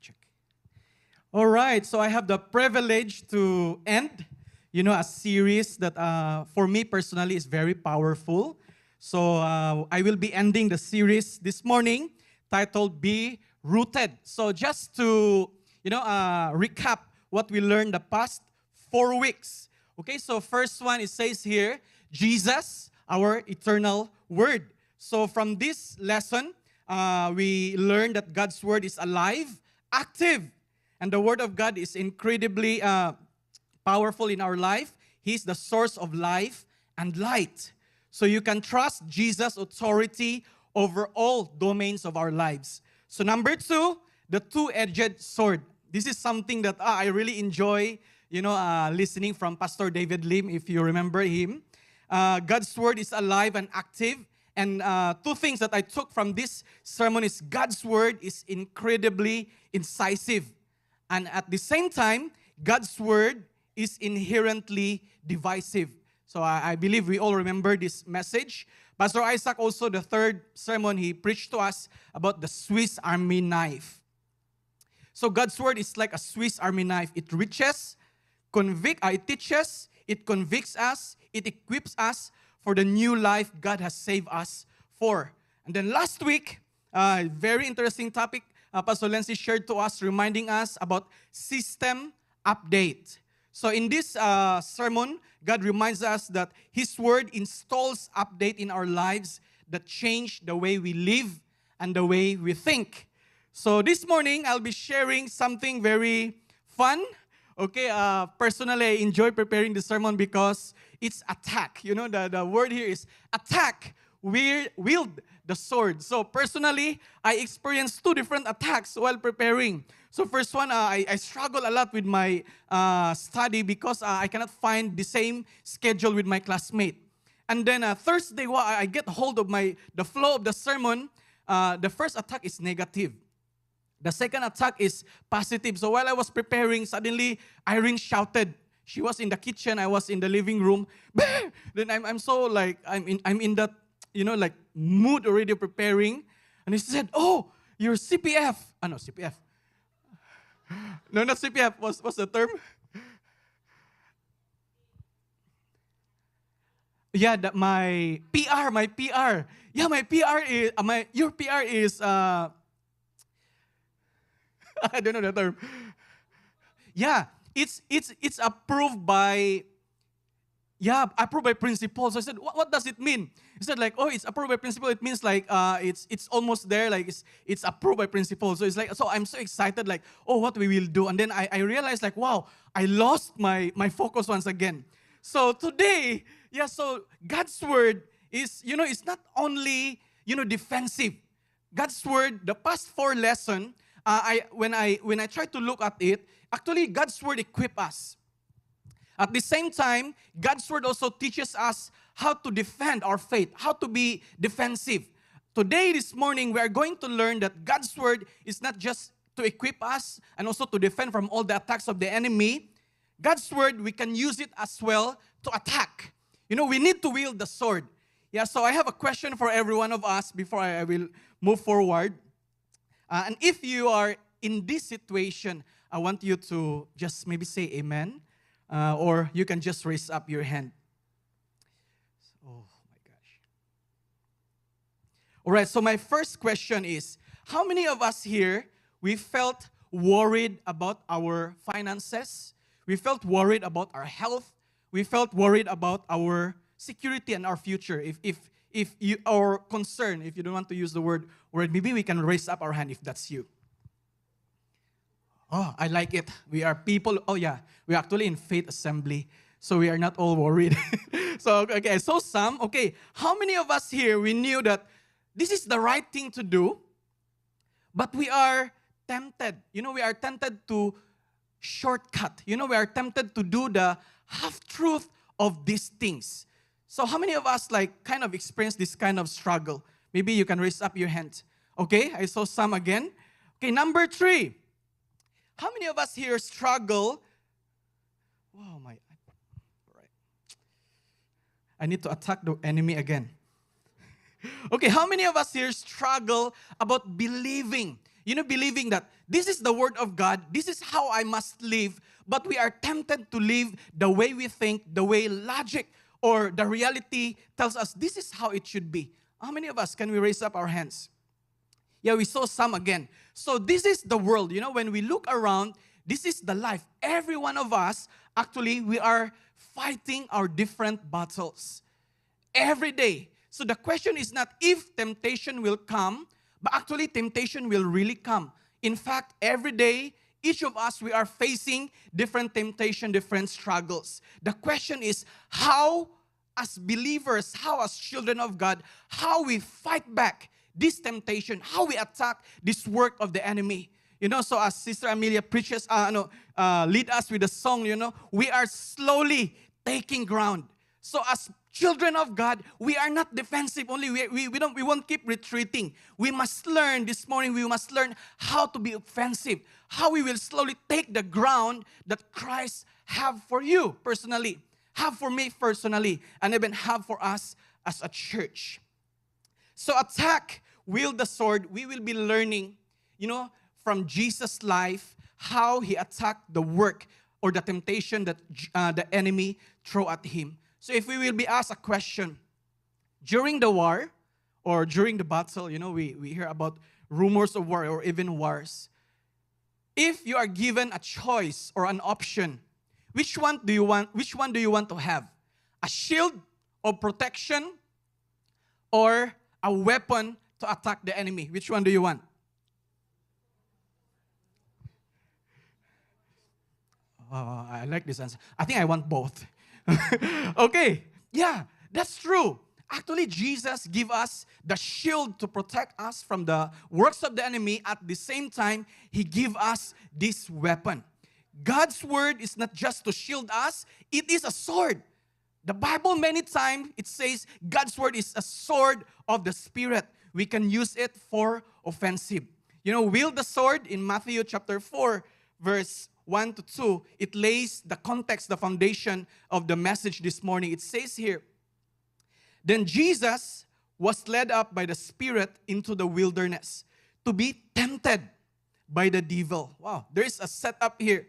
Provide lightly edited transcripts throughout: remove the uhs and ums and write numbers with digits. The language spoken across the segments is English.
check. All right, so I have the privilege to end, a series that for me personally is very powerful. So I will be ending the series this morning titled Be Rooted. So just to, recap what we learned the past 4 weeks. Okay, so first one, it says here, Jesus, our eternal word. So from this lesson, we learned that God's word is alive, active, and the word of God is incredibly powerful in our life. He's the source of life and light. So you can trust Jesus' authority over all domains of our lives. So number 2, the two-edged sword. This is something that I really enjoy, listening from Pastor David Lim, if you remember him. God's word is alive and active. And 2 things that I took from this sermon is God's word is incredibly incisive. And at the same time, God's word is inherently divisive. So I believe we all remember this message. Pastor Isaac also, the 3rd sermon, he preached to us about the Swiss Army knife. So God's word is like a Swiss Army knife. It reaches, it teaches, it convicts us, it equips us for the new life God has saved us for. And then last week, very interesting topic, Pastor Lency shared to us, reminding us about system update. So in this sermon, God reminds us that His Word installs update in our lives that change the way we live and the way we think. So this morning, I'll be sharing something very fun. Okay, personally, I enjoy preparing the sermon because it's attack. The word here is attack, wield the sword. So personally, I experienced 2 different attacks while preparing. So first one, I struggle a lot with my study because I cannot find the same schedule with my classmate. And then Thursday, I get hold of the flow of the sermon. The first attack is negative. The second attack is positive. So while I was preparing, suddenly Irene shouted. She was in the kitchen, I was in the living room. Then I'm so like, I'm in that, mood already preparing. And he said, "Oh, you're CPF." No, CPF. No, not CPF. What's the term? Yeah, my PR. Yeah, my PR is, your PR is, I don't know the term. Yeah, it's approved by, approved by principal. So I said, what does it mean? He said like, it's approved by principal. It means like it's almost there, like it's approved by principal. So it's like, so I'm so excited, like, what we will do. And then I realized like, wow, I lost my focus once again. So today, so God's word is, it's not only, defensive. God's word, the past 4 lessons, when I try to look at it, actually God's word equips us. At the same time, God's word also teaches us how to defend our faith, how to be defensive. Today, this morning, we are going to learn that God's word is not just to equip us and also to defend from all the attacks of the enemy. God's word, we can use it as well to attack. We need to wield the sword. So I have a question for every one of us before I will move forward. And if you are in this situation, I want you to just maybe say amen. Or you can just raise up your hand. Oh my gosh. All right, so my first question is, how many of us here, we felt worried about our finances? We felt worried about our health. We felt worried about our security and our future. If you are concerned, if you don't want to use the word worried, maybe we can raise up our hand if that's you. Oh, I like it. We are people. Oh, yeah. We're actually in Faith Assembly. So we are not all worried. So, okay. So some. Okay. How many of us here, we knew that this is the right thing to do, but we are tempted. We are tempted to shortcut. We are tempted to do the half-truth of these things. So how many of us kind of experience this kind of struggle? Maybe you can raise up your hand. Okay. I saw some again. Okay. Number 3. How many of us here struggle? Wow, all right. I need to attack the enemy again. Okay, how many of us here struggle about believing? believing that this is the word of God, this is how I must live, but we are tempted to live the way we think, the way logic or the reality tells us this is how it should be. How many of us can we raise up our hands? Yeah, we saw some again. So this is the world. When we look around, this is the life. Every one of us, actually, we are fighting our different battles every day. So the question is not if temptation will come, but actually temptation will really come. In fact, every day, each of us, we are facing different temptation, different struggles. The question is how, as believers, how as children of God, how we fight back this temptation, how we attack this work of the enemy. So as Sister Amelia preaches, lead us with a song, we are slowly taking ground. So as children of God, we are not defensive only. We won't keep retreating. We must learn this morning, we must learn how to be offensive, how we will slowly take the ground that Christ have for you personally, have for me personally, and even have for us as a church. So attack, wield the sword. We will be learning, from Jesus' life, how he attacked the work or the temptation that the enemy threw at him. So if we will be asked a question, during the war or during the battle, we hear about rumors of war or even wars. If you are given a choice or an option, which one do you want? Which one do you want to have? A shield of protection or a weapon to attack the enemy? Which one do you want? I like this answer. I think I want both. Okay, yeah, that's true. Actually, Jesus gave us the shield to protect us from the works of the enemy. At the same time, he gave us this weapon. God's word is not just to shield us, it is a sword. The Bible many times, it says God's word is a sword of the Spirit. We can use it for offensive. Wield the sword in Matthew chapter 4, verse 1 to 2, it lays the context, the foundation of the message this morning. It says here, then Jesus was led up by the Spirit into the wilderness to be tempted by the devil. Wow, there is a setup here.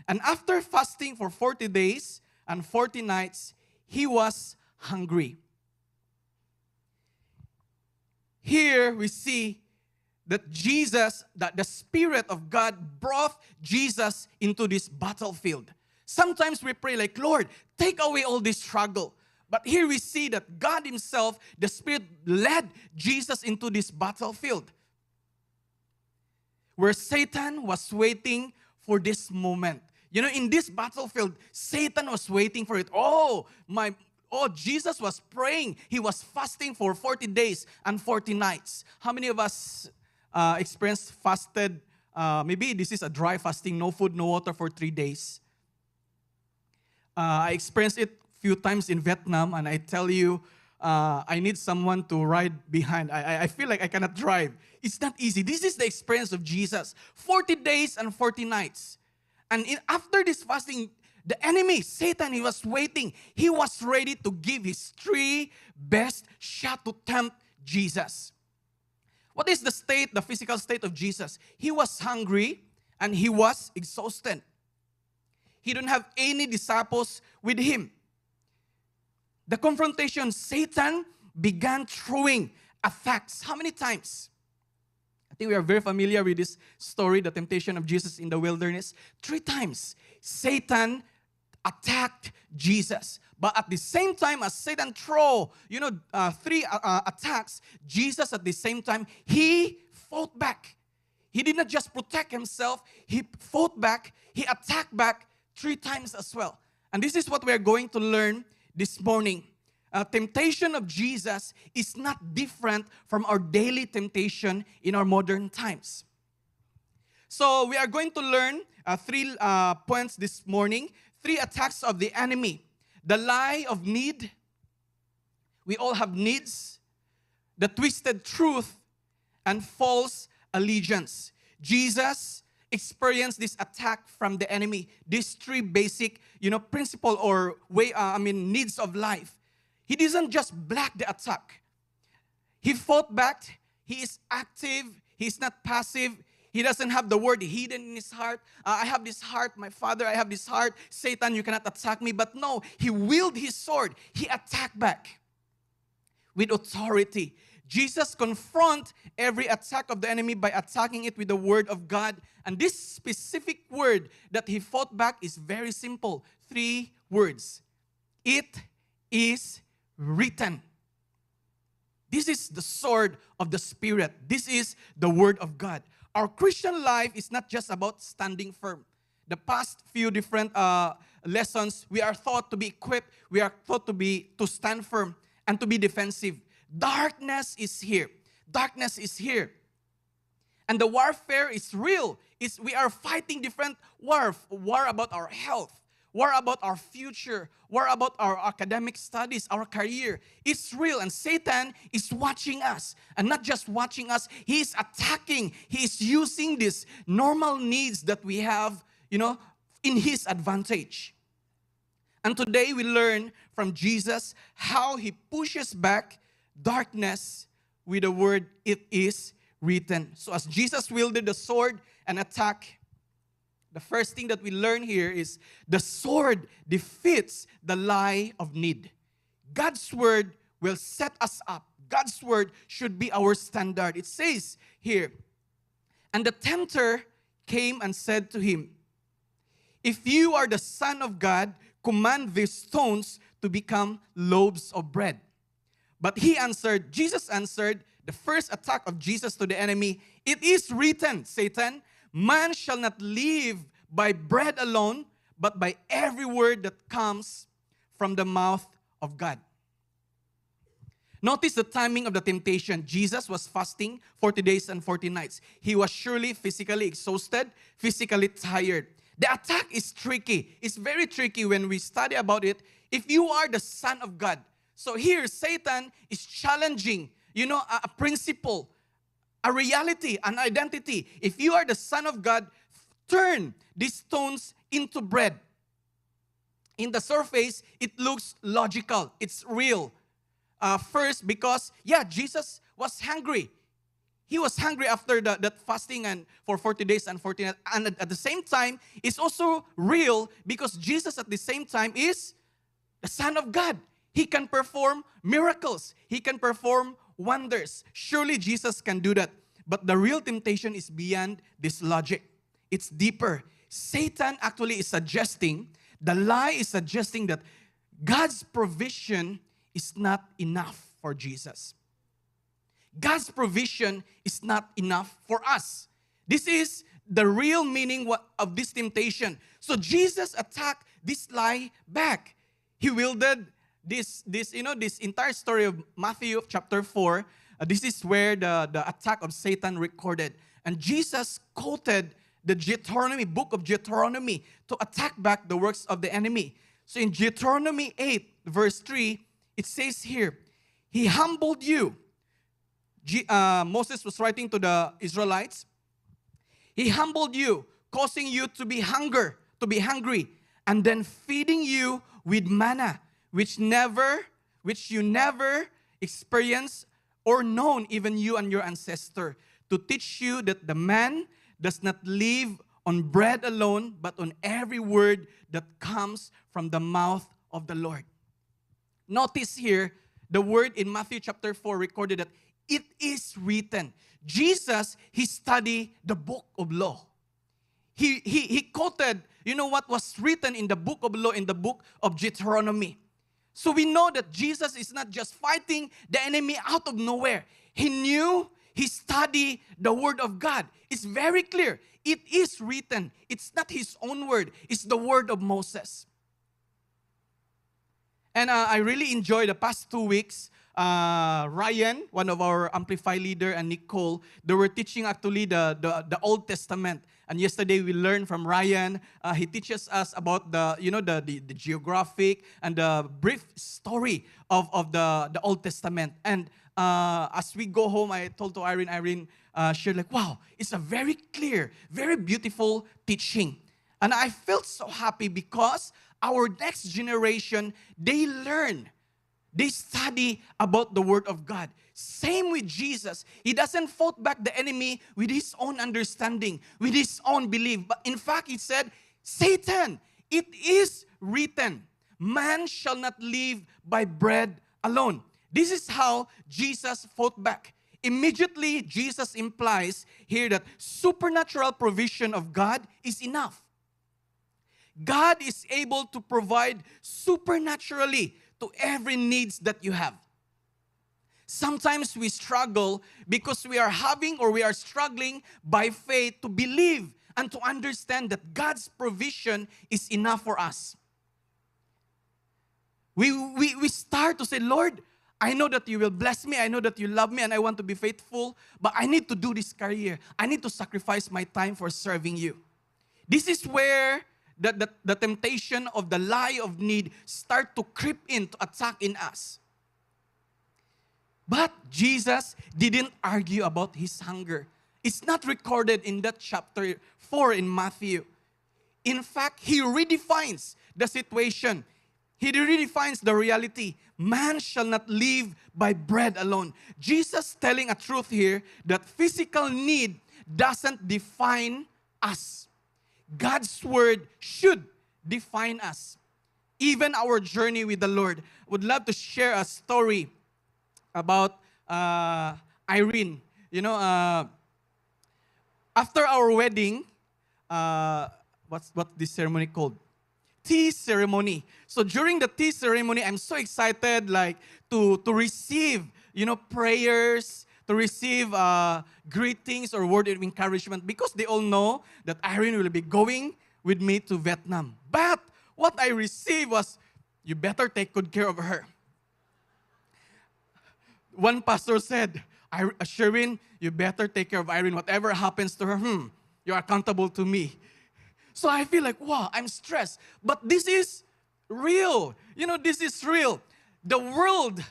And after fasting for 40 days and 40 nights, he was hungry. Here we see that the Spirit of God brought Jesus into this battlefield. Sometimes we pray like, Lord, take away all this struggle. But here we see that God himself, the Spirit, led Jesus into this battlefield where Satan was waiting for this moment. In this battlefield, Satan was waiting for it. Jesus was praying. He was fasting for 40 days and 40 nights. How many of us experienced fasted? Maybe this is a dry fasting, no food, no water for 3 days. I experienced it few times in Vietnam, and I tell you, I need someone to ride behind. I feel like I cannot drive. It's not easy. This is the experience of Jesus. 40 days and 40 nights. And after this fasting, the enemy, Satan, he was waiting. He was ready to give his 3 best shots to tempt Jesus. What is the physical state of Jesus? He was hungry and he was exhausted. He didn't have any disciples with him. The confrontation, Satan began throwing attacks. How many times? I think we are very familiar with this story, the temptation of Jesus in the wilderness. 3 times, Satan attacked Jesus. But at the same time as Satan threw, 3 attacks, Jesus at the same time, he fought back. He did not just protect himself, he fought back, he attacked back 3 times as well. And this is what we are going to learn this morning. Temptation of Jesus is not different from our daily temptation in our modern times. So we are going to learn 3 points this morning. 3 attacks of the enemy. The lie of need. We all have needs. The twisted truth and false allegiance. Jesus experienced this attack from the enemy. These 3 basic, principle or needs of life. He doesn't just block the attack. He fought back. He is active. He is not passive. He He doesn't have the word hidden in his heart. I have this heart, my father, I have this heart. Satan, you cannot attack me. But no, he wielded his sword. He attacked back with authority. Jesus confront every attack of the enemy by attacking it with the word of God. And this specific word that he fought back is very simple. 3 words. It is written. This is the sword of the Spirit. This is the word of God. Our Christian life is not just about standing firm. The past few different lessons, we are taught to be equipped. We are taught to stand firm and to be defensive. Darkness is here. Darkness is here. And the warfare is real. We are fighting different war. War about our health. War about our future. War about our academic studies, our career. It's real. And Satan is watching us. And not just watching us, he is attacking. He is using these normal needs that we have, in his advantage. And today we learn from Jesus how he pushes back darkness with the word, it is written. So as Jesus wielded the sword and attack, the first thing that we learn here is the sword defeats the lie of need. God's word will set us up. God's word should be our standard. It says here, and the tempter came and said to him, if you are the Son of God, command these stones to become loaves of bread. But Jesus answered, the first attack of Jesus to the enemy, it is written, Satan, man shall not live by bread alone, but by every word that comes from the mouth of God. Notice the timing of the temptation. Jesus was fasting 40 days and 40 nights. He was surely physically exhausted, physically tired. The attack is tricky. It's very tricky when we study about it. If you are the Son of God. So here, Satan is challenging, a principle, a reality, an identity. If you are the Son of God, turn these stones into bread. In the surface, it looks logical. It's real. First, because, Jesus was hungry. He was hungry after that fasting and for 40 days and 40 nights. And at the same time, it's also real because Jesus at the same time is the Son of God. He can perform miracles. He can perform wonders. Surely Jesus can do that. But the real temptation is beyond this logic. It's deeper. Satan actually is suggesting, the lie is suggesting that God's provision is not enough for Jesus. God's provision is not enough for us. This is the real meaning of this temptation. So Jesus attacked this lie back. He wielded this entire story of Matthew chapter 4. This is where the attack of Satan recorded. And Jesus quoted the book of Deuteronomy to attack back the works of the enemy. So in Deuteronomy 8, verse 3, it says here, he humbled you. Moses was writing to the Israelites. He humbled you, causing you to be hungry, and then feeding you with manna, which you never experienced or known, even you and your ancestor, to teach you that the man does not live on bread alone, but on every word that comes from the mouth of the Lord. Notice here, the word in Matthew chapter 4 recorded that it is written. Jesus, he studied the book of law. He quoted, what was written in the book of law, in the book of Deuteronomy. So we know that Jesus is not just fighting the enemy out of nowhere. He studied the word of God. It's very clear. It is written. It's not his own word. It's the word of Moses. And I really enjoyed the past 2 weeks. Ryan, one of our Amplify leader, and Nicole, they were teaching actually the Old Testament. And yesterday we learned from Ryan. He teaches us about the geographic and the brief story of the Old Testament. And as we go home, I told to Irene, shared like, wow, it's a very clear, very beautiful teaching. And I felt so happy because our next generation, they learn. They study about the Word of God. Same with Jesus. He doesn't fight back the enemy with his own understanding, with his own belief. But in fact, he said, Satan, it is written, man shall not live by bread alone. This is how Jesus fought back. Immediately, Jesus implies here that supernatural provision of God is enough. God is able to provide supernaturally to every needs that you have. Sometimes we struggle because we are having or we are struggling by faith to believe and to understand that God's provision is enough for us. We start to say, Lord, I know that you will bless me. I know that you love me and I want to be faithful. But I need to do this career. I need to sacrifice my time for serving you. This is where the temptation of the lie of need start to creep in, to attack in us. But Jesus didn't argue about his hunger. It's not recorded in that chapter 4 in Matthew. In fact, he redefines the situation. He redefines the reality. Man shall not live by bread alone. Jesus telling a truth here that physical need doesn't define us. God's word should define us. Even our journey with the Lord. I would love to share a story about Irene. You know, after our wedding, what's this ceremony called? Tea ceremony. So during the tea ceremony, I'm so excited, like to receive, prayers, to receive greetings or word of encouragement, because they all know that Irene will be going with me to Vietnam. But what I received was, you better take good care of her. One pastor said, Sherwin, you better take care of Irene. Whatever happens to her, you're accountable to me. So I feel like, wow, I'm stressed. But this is real. This is real. The world,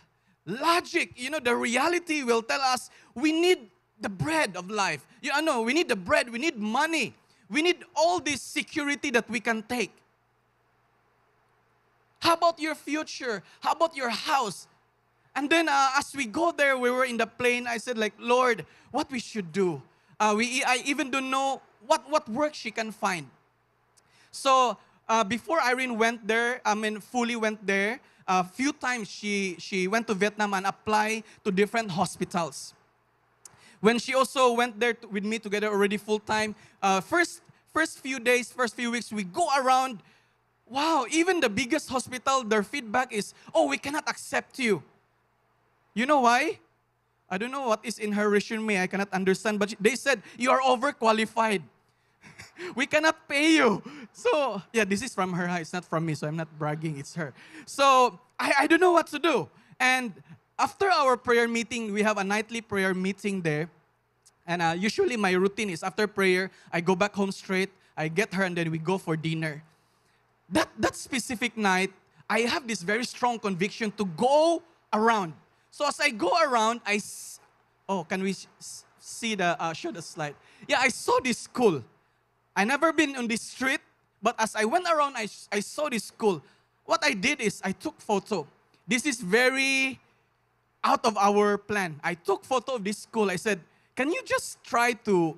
logic, the reality will tell us we need the bread of life. We need the bread. We need money. We need all this security that we can take. How about your future? How about your house? And then as we go there, we were in the plane. I said, like, Lord, what we should do? I even don't know what work she can find. So before Irene went there, fully went there, a few times she went to Vietnam and applied to different hospitals. When she also went there with me together already full time, first few days, first few weeks, we go around. Wow, even the biggest hospital, their feedback is, oh, we cannot accept you. You know why? I don't know what is in her resume. I cannot understand. But they said, you are overqualified. We cannot pay you. So, yeah, this is from her. It's not from me, so I'm not bragging. It's her. So, I don't know what to do. And after our prayer meeting, we have a nightly prayer meeting there. And usually my routine is after prayer, I go back home straight. I get her and then we go for dinner. That specific night, I have this very strong conviction to go around. So as I go around, can we see show the slide? Yeah, I saw this school. I never been on this street, but as I went around, I saw this school. What I did is I took photo. This is very out of our plan. I took photo of this school. I said, can you just try to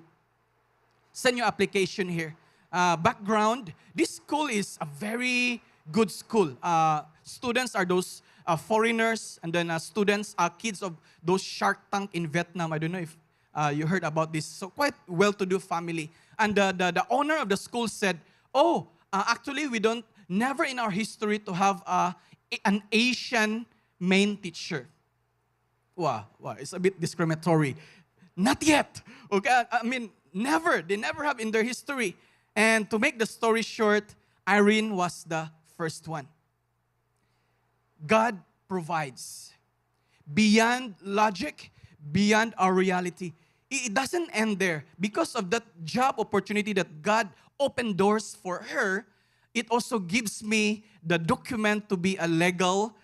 send your application here? Background, this school is a very good school. Students are those foreigners, and then students are kids of those Shark Tank in Vietnam. I don't know if you heard about this. So quite well-to-do family. And the owner of the school said, actually we never in our history to have an Asian main teacher. Wow, it's a bit discriminatory. Not yet. Okay, never. They never have in their history. And to make the story short, Irene was the first one. God provides beyond logic, beyond our reality. It doesn't end there. Because of that job opportunity that God opened doors for her, it also gives me the document to be a legal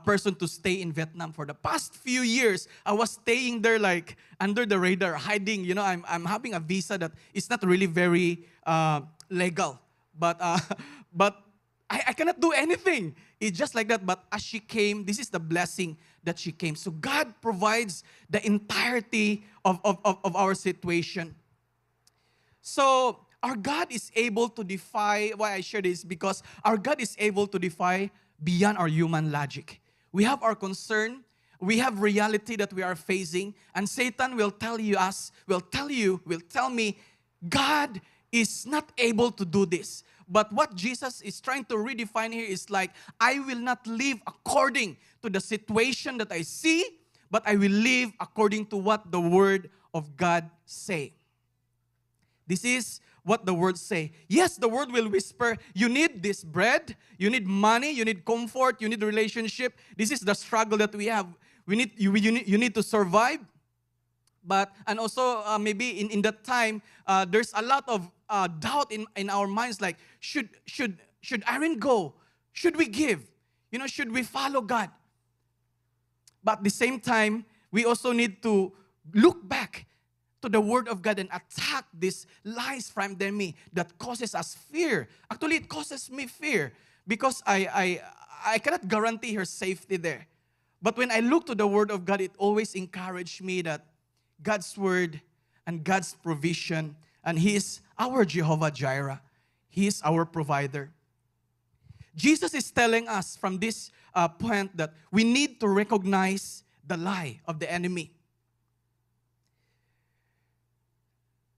person to stay in Vietnam. For the past few years, I was staying there like under the radar, hiding. I'm having a visa that is not really very legal. But I cannot do anything. it's just like that. But as she came, this is the blessing that she came. So God provides the entirety of our situation. So our God is able to defy, why I share this, because our God is able to defy beyond our human logic. We have our concern, we have reality that we are facing, and Satan will tell me, God is not able to do this. But what Jesus is trying to redefine here is like, I will not live according to the situation that I see, but I will live according to what the Word of God say. This is what the Word say. Yes, the Word will whisper, you need this bread, you need money, you need comfort, you need relationship. This is the struggle that we have. You need to survive. But, and also maybe in that time, there's a lot of doubt in our minds, like, should Aaron go? Should we give? Should we follow God? But at the same time, we also need to look back to the Word of God and attack these lies from the enemy that causes us fear. Actually, it causes me fear because I cannot guarantee her safety there. But when I look to the Word of God, it always encouraged me that God's Word and God's provision, and He is our Jehovah Jireh. He is our provider. Jesus is telling us from this point that we need to recognize the lie of the enemy.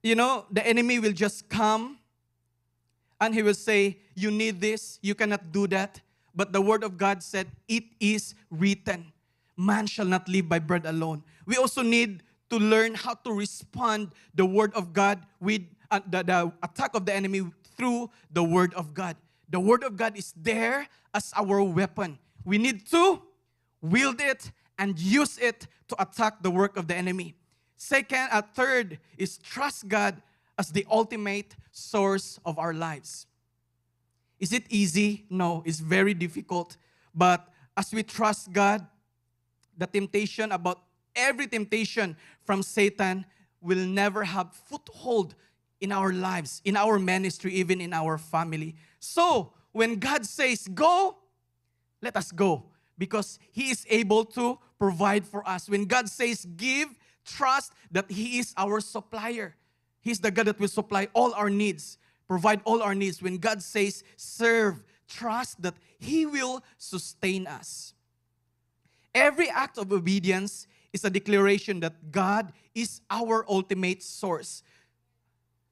The enemy will just come and he will say, you need this, you cannot do that. But the Word of God said, it is written, man shall not live by bread alone. We also need to learn how to respond the Word of God with the attack of the enemy through the Word of God. The Word of God is there as our weapon. We need to wield it and use it to attack the work of the enemy. Third is trust God as the ultimate source of our lives. Is it easy? No, it's very difficult. But as we trust God, every temptation from Satan will never have foothold in our lives, in our ministry, even in our family. So, when God says, go, let us go. Because He is able to provide for us. When God says, give, trust that He is our supplier. He's the God that will supply all our needs, provide all our needs. When God says, serve, trust that He will sustain us. Every act of obedience is a declaration that God is our ultimate source.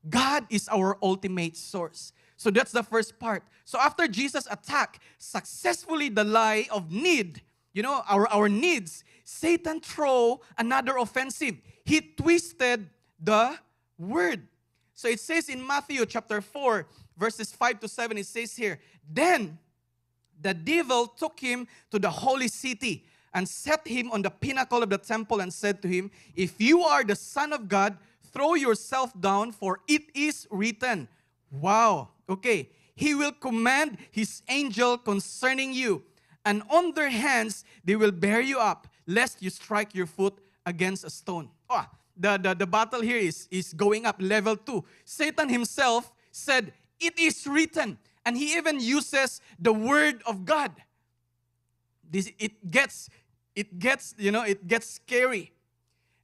God is our ultimate source. So that's the first part. So after Jesus attacked successfully the lie of need, our needs, Satan threw another offensive. He twisted the word. So it says in Matthew chapter 4, verses 5 to 7, it says here, then the devil took him to the holy city and set him on the pinnacle of the temple and said to him, if you are the Son of God, throw yourself down, for it is written. Wow. Okay. He will command His angel concerning you, and on their hands they will bear you up, lest you strike your foot against a stone. The battle here is going up, level 2. Satan himself said, it is written. And he even uses the Word of God. It gets scary.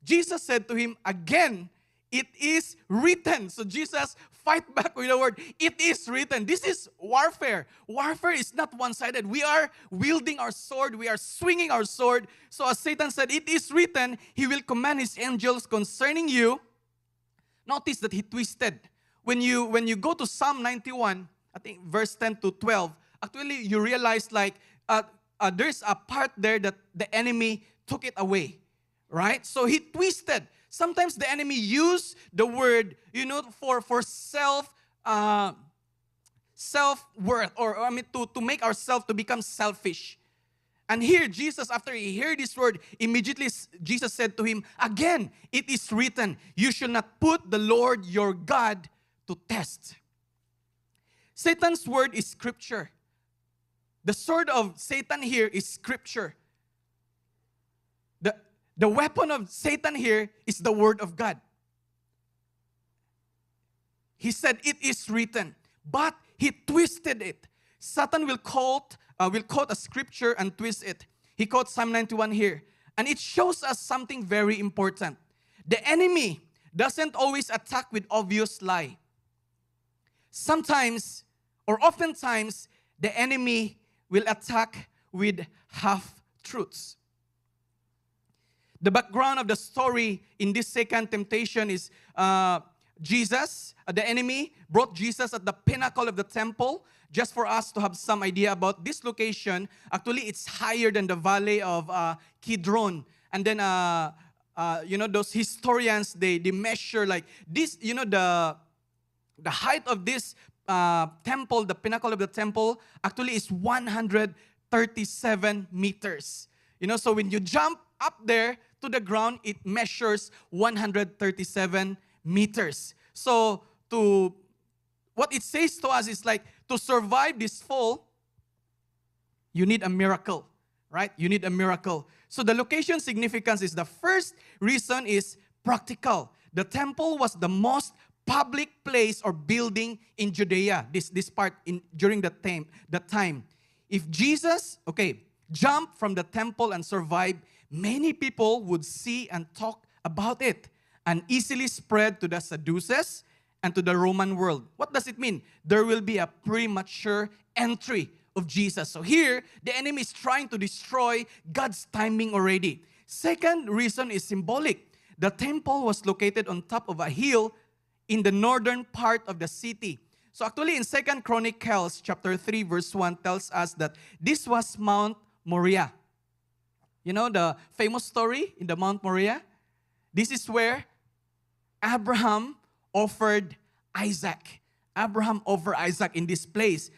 Jesus said to him again, it is written. So Jesus fight back with the word, it is written. This is warfare. Warfare is not one-sided. We are wielding our sword. We are swinging our sword. So as Satan said, it is written, He will command His angels concerning you. Notice that he twisted. When you go to Psalm 91, I think verse 10 to 12, actually you realize there's a part there that the enemy took it away. Right? So he twisted. Sometimes the enemy use the word, for self-worth, or to make ourselves to become selfish. And here Jesus, after he heard this word, immediately Jesus said to him, again, it is written, you shall not put the Lord your God to test. Satan's word is scripture. The sword of Satan here is scripture. The weapon of Satan here is the Word of God. He said, it is written, but he twisted it. Satan will quote will quote a scripture and twist it. He quotes Psalm 91 here. And it shows us something very important. The enemy doesn't always attack with obvious lie. Sometimes, or oftentimes, the enemy will attack with half-truths. The background of the story in this second temptation is Jesus, the enemy, brought Jesus at the pinnacle of the temple. Just for us to have some idea about this location, actually it's higher than the valley of Kidron. And then, those historians, they measure like this, the height of this temple, the pinnacle of the temple, actually is 137 meters. So when you jump up there to the ground, it measures 137 meters. So what it says to us is like, to survive this fall, you need a miracle, right? You need a miracle. So the location significance is, the first reason is practical. The temple was the most public place or building in Judea, this part during that time. If Jesus, jumped from the temple and survived, many people would see and talk about it and easily spread to the Sadducees and to the Roman world. What does it mean? There will be a premature entry of Jesus. So here, the enemy is trying to destroy God's timing already. Second reason is symbolic. The temple was located on top of a hill in the northern part of the city. So actually in 2 Chronicles chapter 3 verse 1 tells us that this was Mount Moriah. You know the famous story in the Mount Moriah? This is where Abraham offered Isaac. Abraham offered Isaac in this place.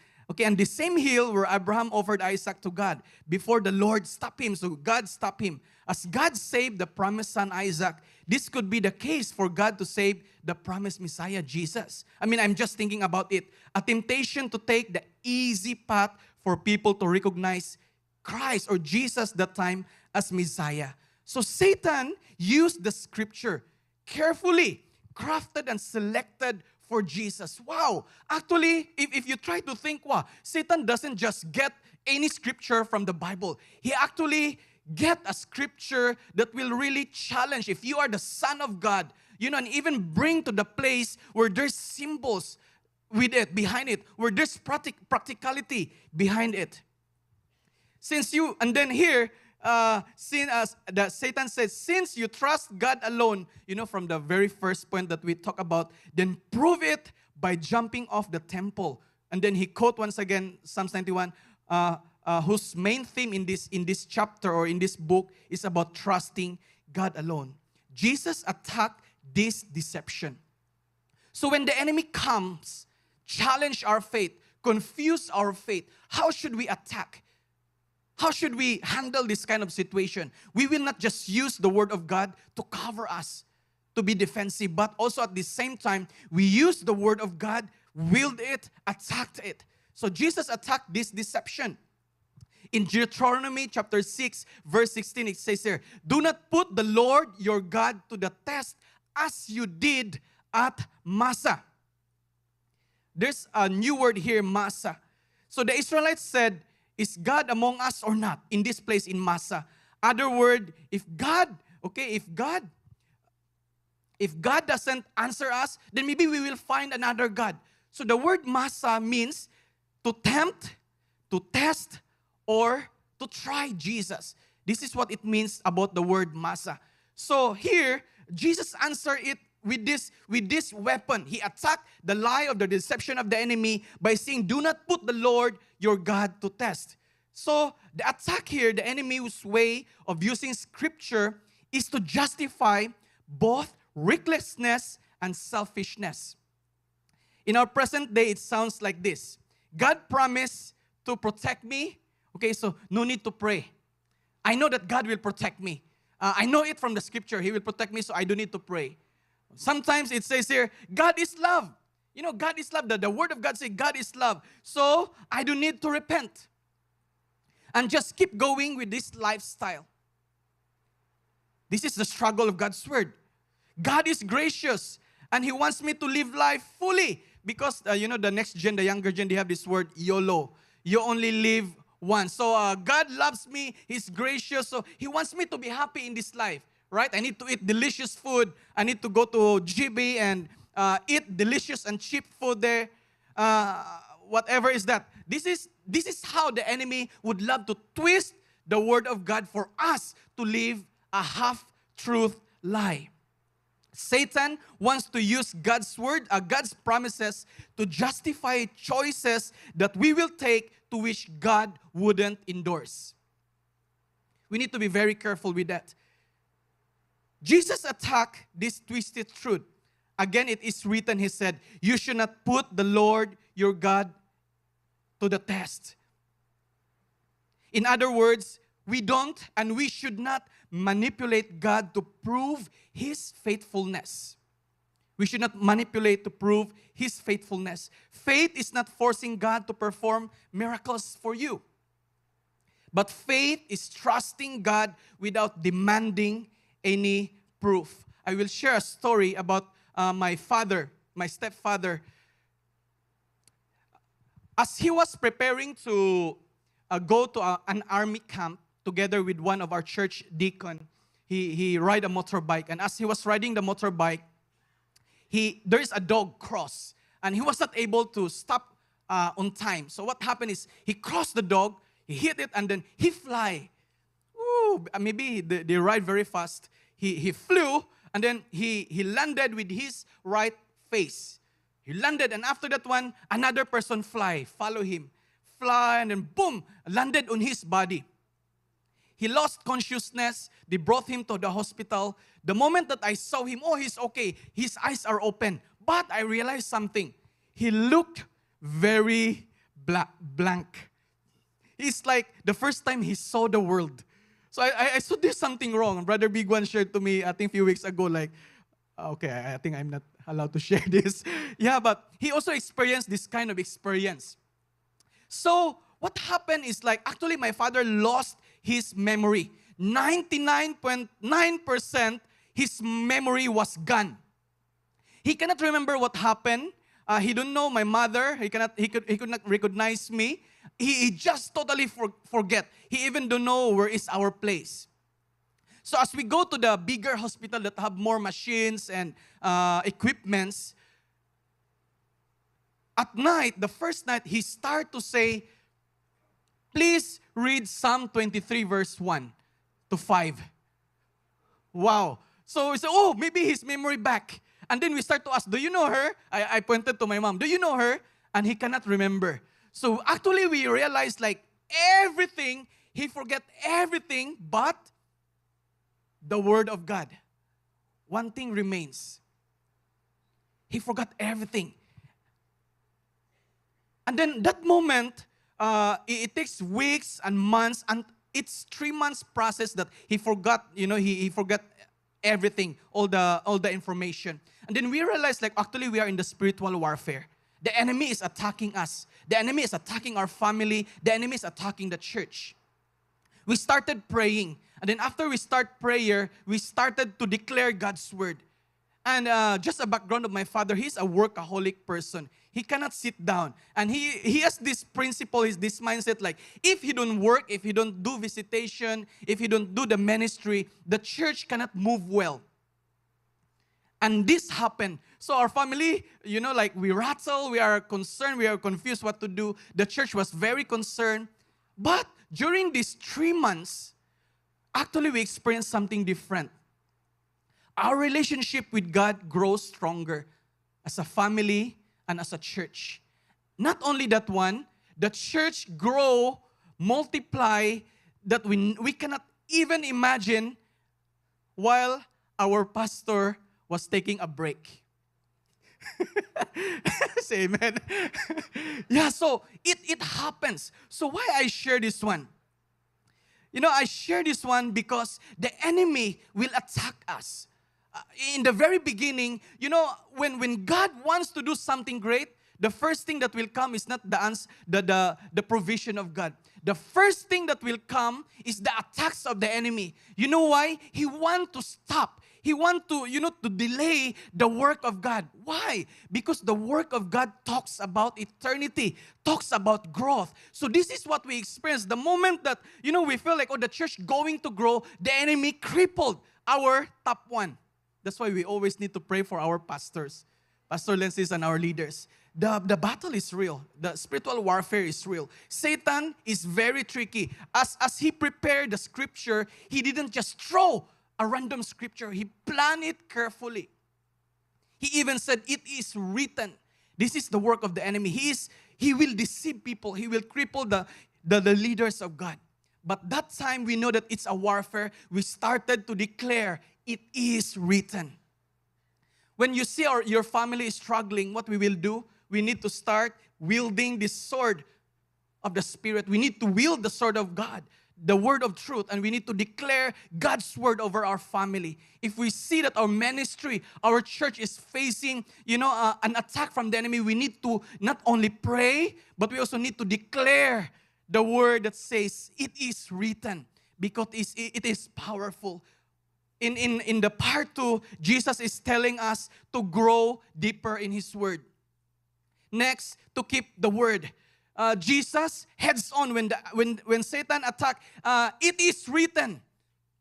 And the same hill where Abraham offered Isaac to God before the Lord stopped him. So God stopped him. As God saved the promised son Isaac, this could be the case for God to save the promised Messiah, Jesus. I'm just thinking about it. A temptation to take the easy path for people to recognize Christ or Jesus that time as Messiah. So Satan used the scripture carefully, crafted and selected for Jesus. Wow! Actually, if you try to think, Satan doesn't just get any scripture from the Bible. He actually get a scripture that will really challenge if you are the Son of God, and even bring to the place where there's symbols with it, behind it, where there's practicality behind it. Satan says, since you trust God alone, from the very first point that we talk about, then prove it by jumping off the temple. And then he quote once again Psalms 91, whose main theme in this chapter or in this book is about trusting God alone. Jesus attacked this deception. So when the enemy comes, challenge our faith, confuse our faith, how should we attack? How should we handle this kind of situation? We will not just use the word of God to cover us, to be defensive, but also at the same time, we use the word of God, wield it, attacked it. So Jesus attacked this deception. In Deuteronomy chapter 6, verse 16, it says here, do not put the Lord your God to the test as you did at Massah. There's a new word here, Massah. So the Israelites said, is God among us or not in this place in Massah? Other word, if God doesn't answer us, then maybe we will find another God. So the word Massah means to tempt, to test, or to try Jesus. This is what it means about the word Massah. So here, Jesus answered it with this weapon. He attacked the lie of the deception of the enemy by saying, do not put the Lord your God to test. So the attack here, the enemy's way of using scripture is to justify both recklessness and selfishness. In our present day, it sounds like this. God promised to protect me. So no need to pray. I know that God will protect me. I know it from the scripture. He will protect me, so I don't need to pray. Sometimes it says here, God is love. God is love. The word of God says God is love. So I don't need to repent. And just keep going with this lifestyle. This is the struggle of God's word. God is gracious. And He wants me to live life fully. Because, the next gen, the younger gen, they have this word YOLO. You only live wants. So God loves me. He's gracious. So He wants me to be happy in this life, right? I need to eat delicious food. I need to go to GB and eat delicious and cheap food there. Whatever is that. This is how the enemy would love to twist the word of God for us to live a half-truth lie. Satan wants to use God's word, God's promises to justify choices that we will take to which God wouldn't endorse. We need to be very careful with that. Jesus attacked this twisted truth. Again, it is written, He said, you should not put the Lord your God to the test. In other words, we don't and we should not manipulate God to prove His faithfulness. We should not manipulate to prove His faithfulness. Faith is not forcing God to perform miracles for you. But faith is trusting God without demanding any proof. I will share a story about my stepfather. As he was preparing to go to an army camp, together with one of our church deacon, he ride a motorbike. And as he was riding the motorbike, there is a dog cross. And he was not able to stop on time. So what happened is, he crossed the dog, he hit it, and then he fly. Ooh, maybe they ride very fast. He flew, and then he landed with his right face. He landed, and after that one, another person follow him. Fly, and then boom, landed on his body. He lost consciousness. They brought him to the hospital. The moment that I saw him, oh, he's okay. His eyes are open. But I realized something. He looked very blank. It's like the first time he saw the world. So I saw there's something wrong. Brother Big One shared to me, I think a few weeks ago, like, okay, I think I'm not allowed to share this. Yeah, but he also experienced this kind of experience. So what happened is, like, actually my father lost his memory. 99.9% his memory was gone. He cannot remember what happened. He don't know my mother. He could not recognize me. He just totally forget. He even don't know where is our place. So as we go to the bigger hospital that have more machines and equipments, at night, the first night, he start to say, please read Psalm 23 verse 1 to 5. Wow. So we say, oh, maybe his memory back. And then we start to ask, do you know her? I pointed to my mom, do you know her? And he cannot remember. So actually we realized, like, everything, he forget everything but the word of God. One thing remains. He forgot everything. And then that moment, it takes weeks and months, and it's 3 months process that he forgot, he forgot everything, all the information. And then we realized, like, actually we are in the spiritual warfare. The enemy is attacking us. The enemy is attacking our family. The enemy is attacking the church. We started praying. And then after we start prayer, we started to declare God's word. And just a background of my father, he's a workaholic person. He cannot sit down. And he has this principle, this mindset, like, if he don't work, if he don't do visitation, if he don't do the ministry, the church cannot move well. And this happened. So our family, like, we rattle, we are concerned, we are confused what to do. The church was very concerned. But during these 3 months, actually we experienced something different. Our relationship with God grows stronger as a family and as a church. Not only that one, the church grow, multiply, that we cannot even imagine while our pastor was taking a break. Say amen. Yeah, so it happens. So why I share this one? I share this one because the enemy will attack us. In the very beginning, when God wants to do something great, the first thing that will come is not the provision of God. The first thing that will come is the attacks of the enemy. You know why? He wants to stop. He wants to, to delay the work of God. Why? Because the work of God talks about eternity, talks about growth. So this is what we experience. The moment that, we feel like, the church going to grow, the enemy crippled our top one. That's why we always need to pray for our pastors, Pastor Lensis and our leaders. The battle is real. The spiritual warfare is real. Satan is very tricky. As he prepared the scripture, he didn't just throw a random scripture. He planned it carefully. He even said, it is written. This is the work of the enemy. He will deceive people. He will cripple the leaders of God. But that time we know that it's a warfare. We started to declare, it is written. When you see your family is struggling, what we will do, we need to start wielding this sword of the Spirit. We need to wield the sword of God, the word of truth, and we need to declare God's word over our family. If we see that our ministry, our church is facing, an attack from the enemy, we need to not only pray, but we also need to declare the word that says, it is written, because it is powerful. In the part 2, Jesus is telling us to grow deeper in His word. Next, to keep the word. Jesus heads on when Satan attacked. It is written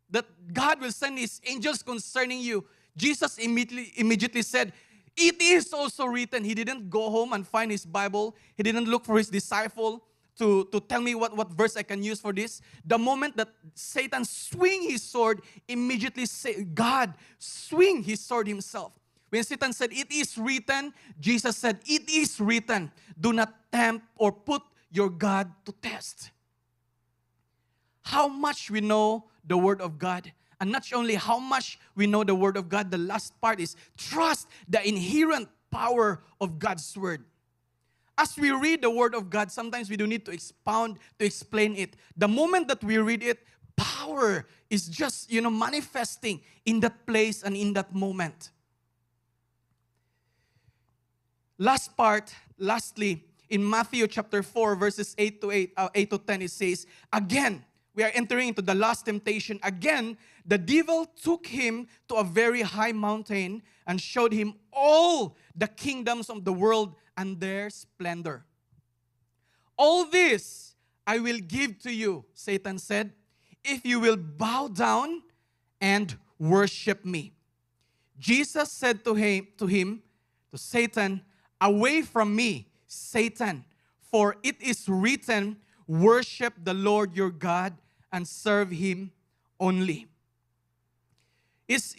that God will send His angels concerning you. Jesus immediately said, it is also written. He didn't go home and find his Bible. He didn't look for his disciple to tell me what verse I can use for this. The moment that Satan swing his sword, immediately God swing his sword himself. When Satan said, it is written, Jesus said, it is written. Do not tempt or put your God to test. How much we know the Word of God. And not only how much we know the Word of God, the last part is trust the inherent power of God's Word. As we read the Word of God, sometimes we do need to expound, to explain it. The moment that we read it, power is just, manifesting in that place and in that moment. Lastly, in Matthew chapter 4, verses 8 to 10, it says, again, we are entering into the last temptation. Again, the devil took him to a very high mountain and showed him all the kingdoms of the world and their splendor. All this I will give to you, Satan said, if you will bow down and worship me. Jesus said to Satan, away from me, Satan, for it is written, worship the Lord your God and serve Him only. This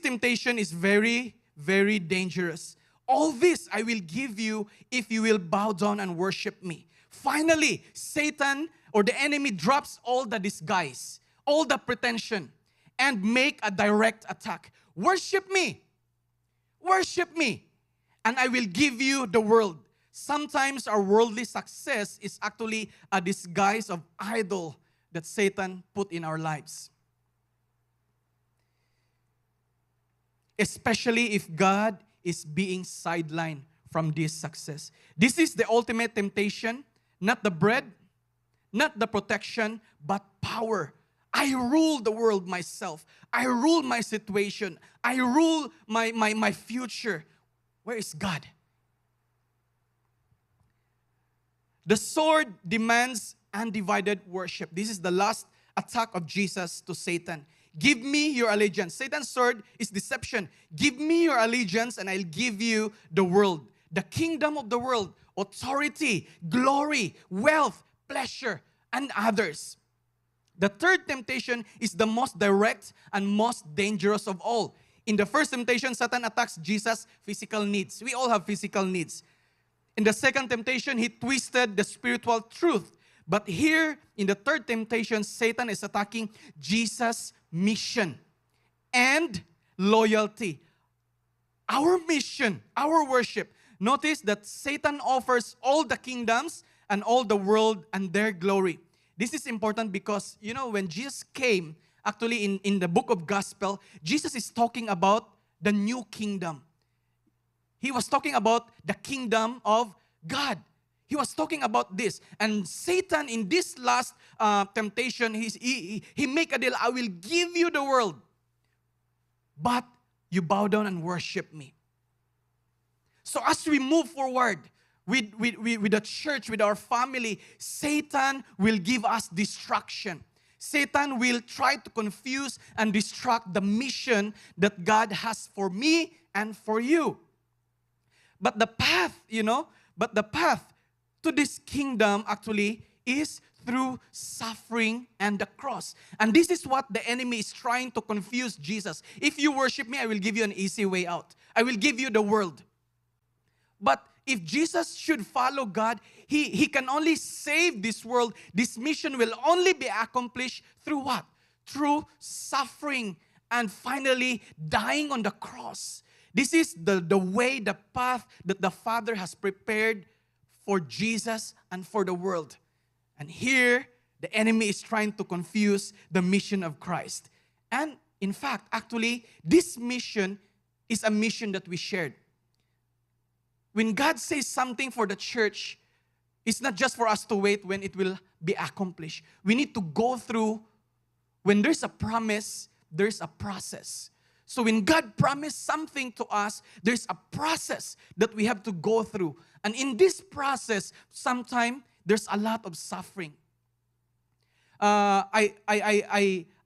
temptation is very, very dangerous. All this I will give you if you will bow down and worship me. Finally, Satan or the enemy drops all the disguise, all the pretension, and make a direct attack. Worship me. Worship me. And I will give you the world. Sometimes our worldly success is actually a disguise of idol that Satan put in our lives. Especially if God is being sidelined from this success. This is the ultimate temptation, not the bread, not the protection, but power. I rule the world myself. I rule my situation. I rule my future. Where is God? The sword demands undivided worship. This is the last attack of Jesus to Satan. Give me your allegiance. Satan's sword is deception. Give me your allegiance and I'll give you the world. The kingdom of the world, authority, glory, wealth, pleasure, and others. The third temptation is the most direct and most dangerous of all. In the first temptation, Satan attacks Jesus' physical needs. We all have physical needs. In the second temptation, he twisted the spiritual truth. But here, in the third temptation, Satan is attacking Jesus' mission and loyalty. Our mission, our worship. Notice that Satan offers all the kingdoms and all the world and their glory. This is important because, when Jesus came, actually in the book of Gospel, Jesus is talking about the new kingdom. He was talking about the kingdom of God. He was talking about this. And Satan, in this last temptation, he make a deal. I will give you the world. but you bow down and worship me. So as we move forward with the church, with our family, Satan will give us distraction. Satan will try to confuse and distract the mission that God has for me and for you. But the path, to this kingdom actually is through suffering and the cross. And this is what the enemy is trying to confuse Jesus. If you worship me, I will give you an easy way out. I will give you the world. But if Jesus should follow God, he can only save this world. This mission will only be accomplished through what? Through suffering and finally dying on the cross. This is the way, the path that the Father has prepared for Jesus and for the world. And here, the enemy is trying to confuse the mission of Christ. And in fact, actually, this mission is a mission that we shared. When God says something for the church, it's not just for us to wait when it will be accomplished. We need to go through, when there's a promise, there's a process. So when God promised something to us, there's a process that we have to go through. And in this process, sometimes there's a lot of suffering. I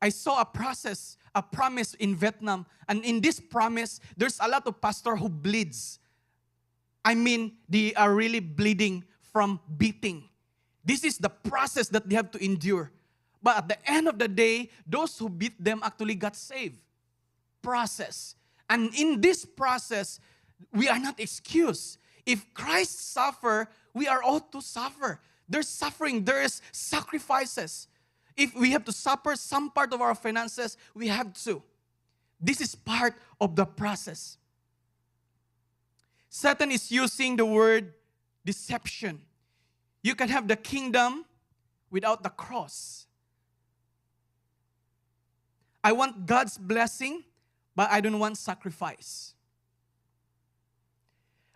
saw a promise in Vietnam. And in this promise, there's a lot of pastors who bleeds. I mean, they are really bleeding from beating. This is the process that they have to endure. But at the end of the day, those who beat them actually got saved. Process. And in this process, we are not excused. If Christ suffered, we are all to suffer. There's suffering, there is sacrifices. If we have to suffer some part of our finances, we have to. This is part of the process. Satan is using the word deception. You can have the kingdom without the cross. I want God's blessing, but I don't want sacrifice.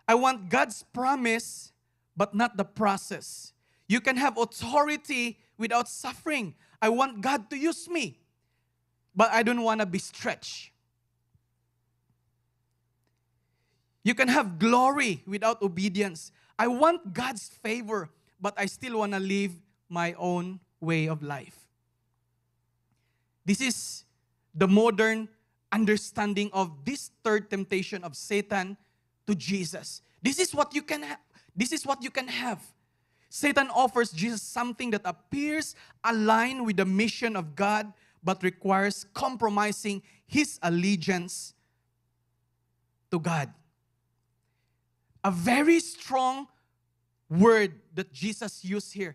I want God's promise, but not the process. You can have authority without suffering. I want God to use me, but I don't want to be stretched. You can have glory without obedience. I want God's favor, but I still want to live my own way of life. This is the modern understanding of this third temptation of Satan to Jesus. This is what you can have. This is what you can have. Satan offers Jesus something that appears aligned with the mission of God, but requires compromising his allegiance to God. A very strong word that Jesus used here.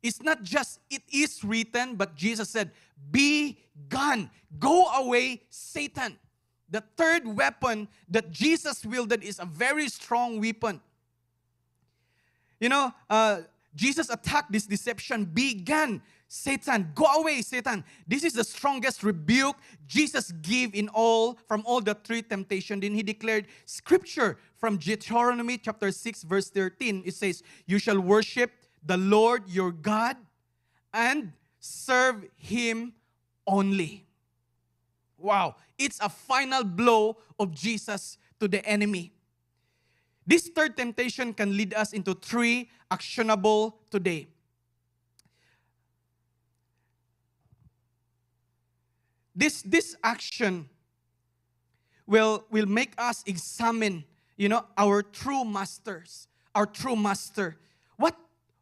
It's not just, it is written, but Jesus said, be gone. Go away, Satan. The third weapon that Jesus wielded is a very strong weapon. Jesus attacked this deception. Be gone, Satan. Go away, Satan. This is the strongest rebuke Jesus gave from all the three temptations. Then he declared scripture from Deuteronomy chapter 6 verse 13. It says, you shall worship the Lord your God and serve him only. Wow. It's a final blow of Jesus to the enemy. This third temptation can lead us into three actionable today. This action will make us examine, our true masters, our true master. What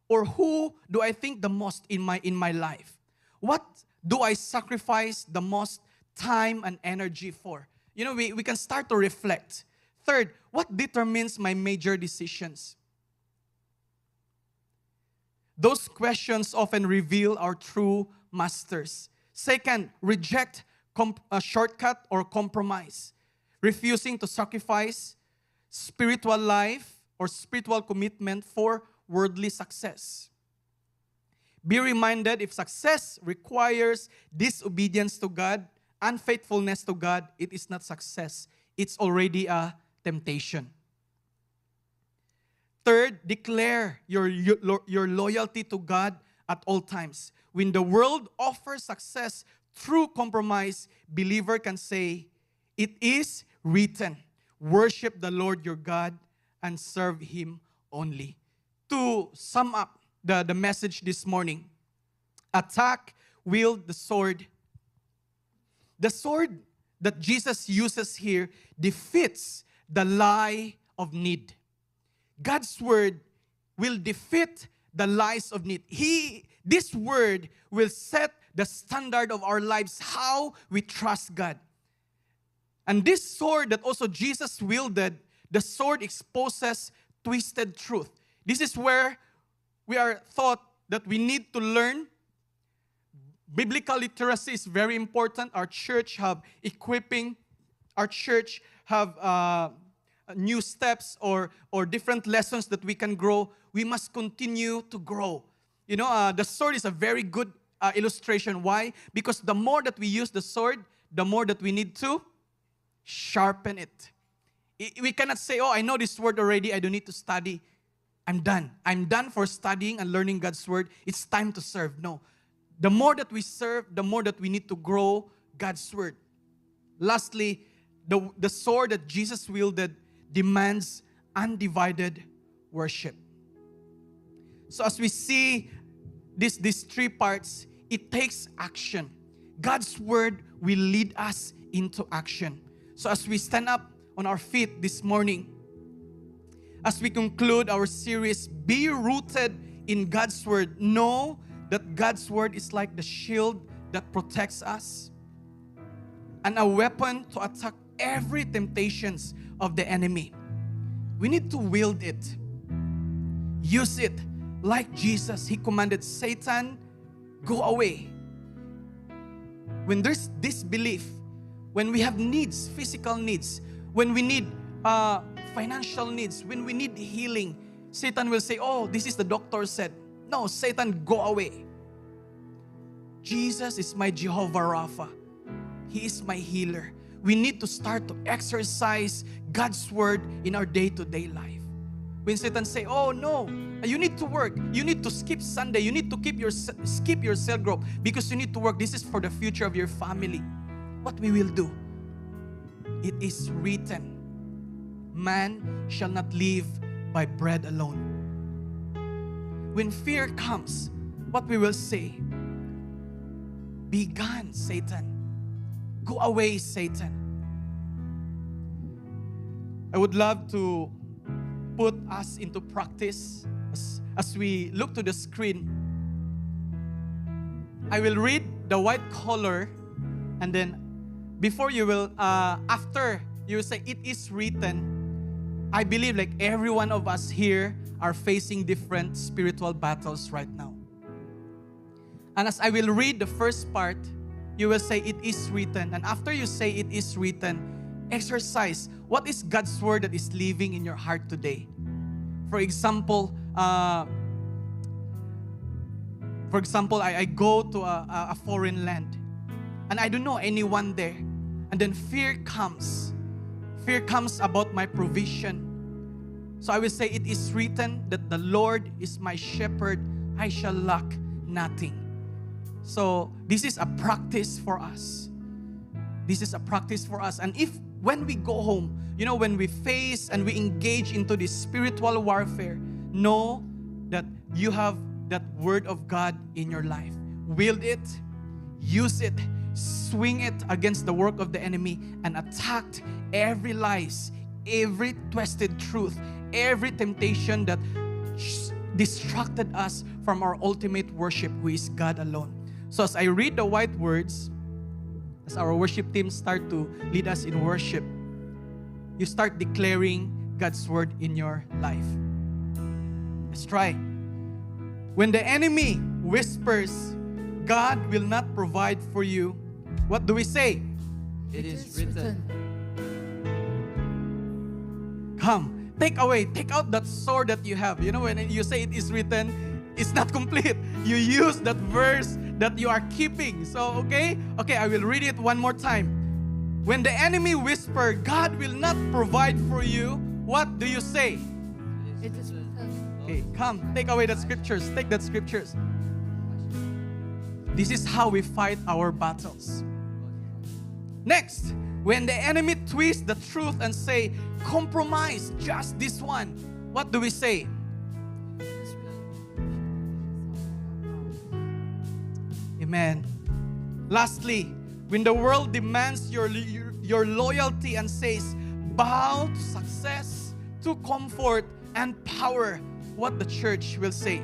or who do I think the most in my life? What do I sacrifice the most time and energy for? We can start to reflect. Third, what determines my major decisions? Those questions often reveal our true masters. Second, reject a shortcut or compromise. Refusing to sacrifice spiritual life or spiritual commitment for worldly success. Be reminded, if success requires disobedience to God, unfaithfulness to God, it is not success. It's already a temptation. Third, declare your loyalty to God at all times. When the world offers success through compromise, believer can say, It is written, worship the Lord your God and serve Him only. To sum up the message this morning, attack, wield the sword. The sword that Jesus uses here defeats the lie of need. God's word will defeat the lies of need. This word will set the standard of our lives, how we trust God. And this sword that also Jesus wielded, the sword exposes twisted truth. This is where we are taught that we need to learn. Biblical literacy is very important. Our church have equipping. Our church have new steps or different lessons that we can grow. We must continue to grow. You know, the sword is a very good illustration. Why? Because the more that we use the sword, the more that we need to sharpen it. We cannot say, oh, I know this word already. I don't need to study. I'm done. I'm done for studying and learning God's word. It's time to serve. No. The more that we serve, the more that we need to grow God's word. Lastly, the sword that Jesus wielded demands undivided worship. So as we see these three parts, it takes action. God's word will lead us into action. So as we stand up on our feet this morning, as we conclude our series, be rooted in God's word. Know that God's word is like the shield that protects us and a weapon to attack every temptations of the enemy. We need to wield it. Use it like Jesus. He commanded Satan, go away. When there's disbelief, when we have needs, physical needs, when we need financial needs, when we need healing, Satan will say, oh, this is the doctor said. No, Satan, go away. Jesus is my Jehovah Rapha. He is my healer. We need to start to exercise God's word in our day-to-day life. When Satan say, oh no, you need to work. You need to skip Sunday. You need to skip your cell group because you need to work. This is for the future of your family. What we will do? It is written, man shall not live by bread alone. When fear comes, what we will say? Be gone, Satan. Go away, Satan. I would love to put us into practice as we look to the screen. I will read the white color, and then before you will, after you will say, it is written. I believe like every one of us here are facing different spiritual battles right now. And as I will read the first part, you will say, it is written. And after you say, it is written, exercise. What is God's word that is living in your heart today? For example, I go to a foreign land and I don't know anyone there. And then fear comes. Fear comes about my provision. So I will say, it is written that the Lord is my shepherd, I shall lack nothing. So this is a practice for us. This is a practice for us. And if when we go home, you know, when we face and we engage into this spiritual warfare, know that you have that word of God in your life. Wield it, use it, swing it against the work of the enemy, and attack every lies, every twisted truth, every temptation that distracted us from our ultimate worship, who is God alone. So as I read the white words, as our worship team start to lead us in worship, you start declaring God's word in your life. Let's try. When the enemy whispers, God will not provide for you, what do we say? It is written. Come, take out that sword that you have. You know, when you say it is written, it's not complete. You use that verse that you are keeping. So, okay, I will read it one more time. When the enemy whispers, God will not provide for you, what do you say? It is written. Okay, come, take away the scriptures. Take that scriptures. This is how we fight our battles. Next, When the enemy twists the truth and say, compromise just this one, what do we say? Amen. Lastly, when the world demands your loyalty and says, bow to success, to comfort, and power, what the church will say?